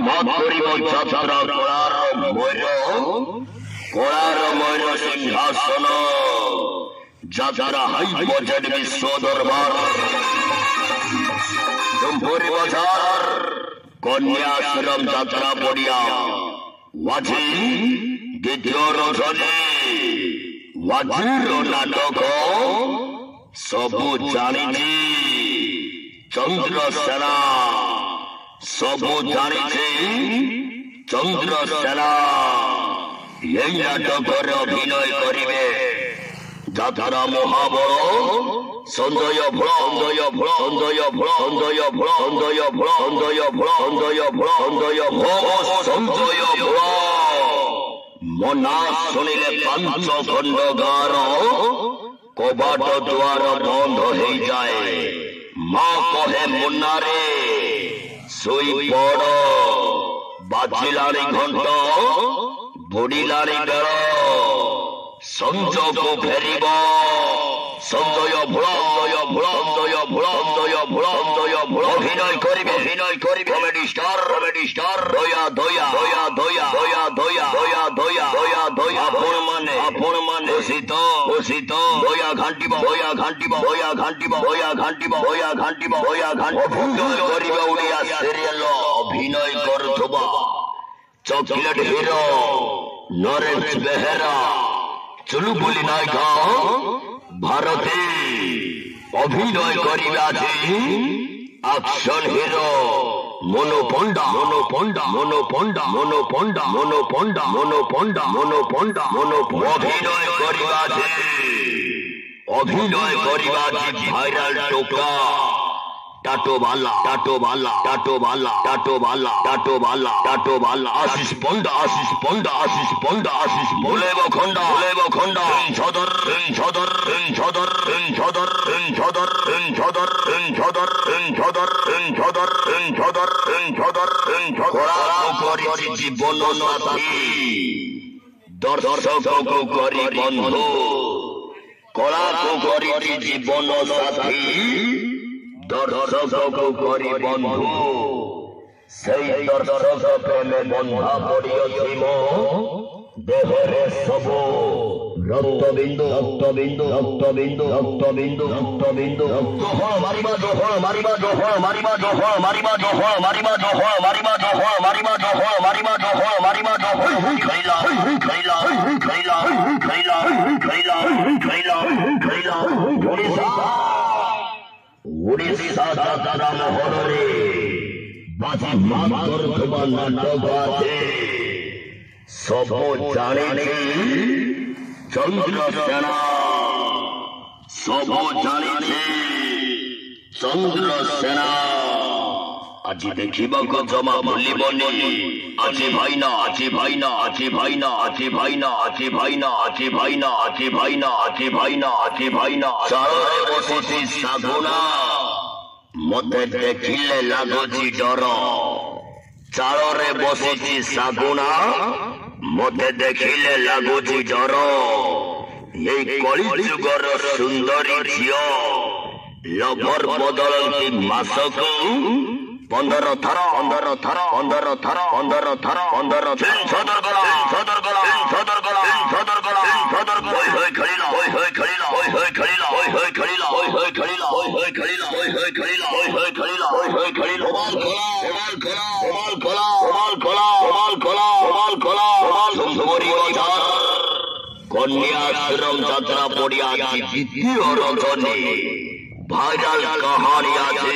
মাত করিব যাত্রা কলার ময়ূর সিংহাসন যাত্রা হাই বাজেট বিশ্ব দরবার ডুমপুরি বাজার কন্যাশ্রম যাত্রা পড়িয়া ওয়াজি দ্বিতীয় রজনী ওয়াজির নাটক সবু জানিছি চন্দ্র সেনা সবু জানিছি চন্দ্র সেনা এই নাটকের অভিনয় করিবে যাত্রা মহাবড় সঞ্জয় ভোল সঞ্জয় ভোল সঞ্জয় ভোল সঞ্জয় ভোল সঞ্জয় ভোল সঞ্জয় ভোল সঞ্জয় ভোল সঞ্জয় ভোল সঞ্জয় ভোল মনা শুনিলে পাঞ্চ খণ্ড গার কবাট দ্বার বন্ধ হয়ে যায় মা কহে মুন্নারে শুই পড় বাজিলারি ঘণ্ট বুড়িলারি বেড় সঞ্জয়କୁ ফেরিব সঞ্জয় ভোল সঞ্জয় ভোল সঞ্জয় ভোল সঞ্জয় ভোল সঞ্জয় ভোল অভিনয় করিবে কমেডি স্টার দয়া দয়া দয়া দয়া দয়া দয়া দয়া দয়া দয়া দয়া আপন মানে ওসিত দয়া ঘান্টিব দয়া ঘান্টিব দয়া ঘান্টিব দয়া ঘান্টিব দয়া ঘান্টিব দয়া ঘান্টিব অভিনয় করিবে ওড়িয়া সিরিয়াল অভিনয় করুথবা চকলেট হিরো নরেশ বেহেরা চুলুবুলি নায়িকা ভারতী অভিনয় করিবা অ্যাকশন হিরো মনো পন্ডা মনো পন্ডা মনো পন্ডা মনো পন্ডা মনো পন্ডা মনো পন্ডা মনো পন্ডা মনো অভিনয় করিবা ভাইরাল টোকা টাটোবালা টাটোবালা টাটোবালা টাটোবালা টাটোবালা টাটোবালা আশিস পন্ডা আশিস পন্ডা আশিস পন্ডা আশিস ভুলেব খন্ডা সদর সদর সদর সদর সদর সদর সদর সদর সদর সদর সদর করি জীবন সাথী দর্শক করি বন্ধু কলা করি জীবন সাথী দর্শক করি বন্ধু সেই দর্শক প্রেমে বন্ধা পড়িয়াছি মো দেহরে সবু রক্তবিন্দু রক্তবিন্দু রক্তবিন্দু রক্তবিন্দু রক্তবিন্দু জোহর মারিবা জোহর মারিবা জোহর মারিবা জোহর মারিবা জোহর মারিবা জোহর মারিবা জোহর মারিবা জোহর মারিবা জোহর মারিবা জোহর খাইলা খাইলা খাইলা খাইলা খাইলা খাইলা খাইলা উড়িষ্যা যাত্রা মহরে বাজি মাতর তোমার নাটক আছে সব জানিছি চন্দ্র সেনা সব জানিছি চন্দ্র সেনা আজি দেখিবাকু জমা ভুলিবনি আজি ভাইনা আজি ভাইনা আজি ভাইনা আজি ভাইনা আজি ভাইনা আজি ভাইনা আজি ভাইনা আজি ভাইনা আজি ভাইনা চাଳରେ বসিছি সাধুনা মতে দেখিলে লাগুছি ডর চাଳରେ বসিছি সাধুনা মতে দেখিলে লাগুছি ডর এই কଳି ଯୁଗର ସୁନ୍ଦରୀ ଝିଅ ଲଭର ବଦଳନ୍ତି ମାସକୁ 15 ଥର 15 ଥର 15 ଥର 15 ଥର 15 ସଦର ଗଲା ସଦର ଗଲା ସଦର ଗଲା ସଦର ଗଲା ସଦର ହୋଇ ହୋଇ ଖେଳିଲା ହୋଇ ହୋଇ ଖେଳିଲା ହୋଇ ହୋଇ ଖେଳିଲା ହୋଇ ହୋଇ ଖେଳିଲା ହୋଇ ହୋଇ ଖେଳିଲା ହୋଇ ହୋଇ ଖେଳିଲା ହୋଇ ହୋଇ ଖେଳିଲା ହୋଇ ହୋଇ ଖେଳିଲା ହୋଇ ହୋଇ ଖେଳିଲା ଓମାଲ ଖୋଲା ଓମାଲ ଖୋଲା ଓମାଲ ଖୋଲା ଓମାଲ ଖୋଲା ଓମାଲ ଖୋଲା ଓମାଲ ଡୁମପୁରି ବାଜାର কন্যাশ্রম যাত্রা পড়িয়া দ্বিতীয় রজনী ভাইরাল কাহানি আছে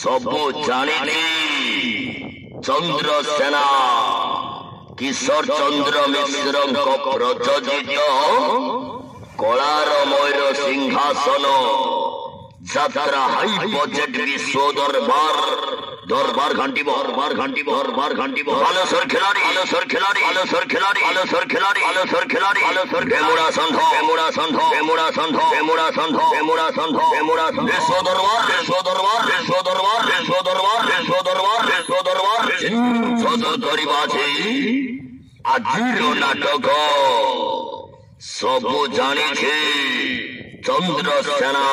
সব জানিনি চন্দ্র সেনা কিশোর চন্দ্র মিশ্রଙ୍କ প্রযোজিত কলার ময়ূর সিংহাসন যাত্রা হাই বাজেট বিশ্ব দরবার দরবার ঘান্টিব দরবার ঘান্টিব দরবার ঘান্টিব আলোসর খিলাড়ি আলোসর খিলাড়ি আলোসর খিলাড়ি আলোসর খিলাড়ি আলোসর খিলাড়ি আলোসর বেমুড়া সন্ধ বেমুড়া সন্ধ বেমুড়া সন্ধ বেমুড়া সন্ধ বেমুড়া সন্ধ বেমুড়া সন্ধ বিশ্ব দরবার বিশ্ব দরবার বিশ্ব দরবার বিশ্ব দরবার বিশ্ব দরবার বিশ্ব দরবার সদর করিবাছে আজির নাটক সব জানিছে চন্দ্র সেনা।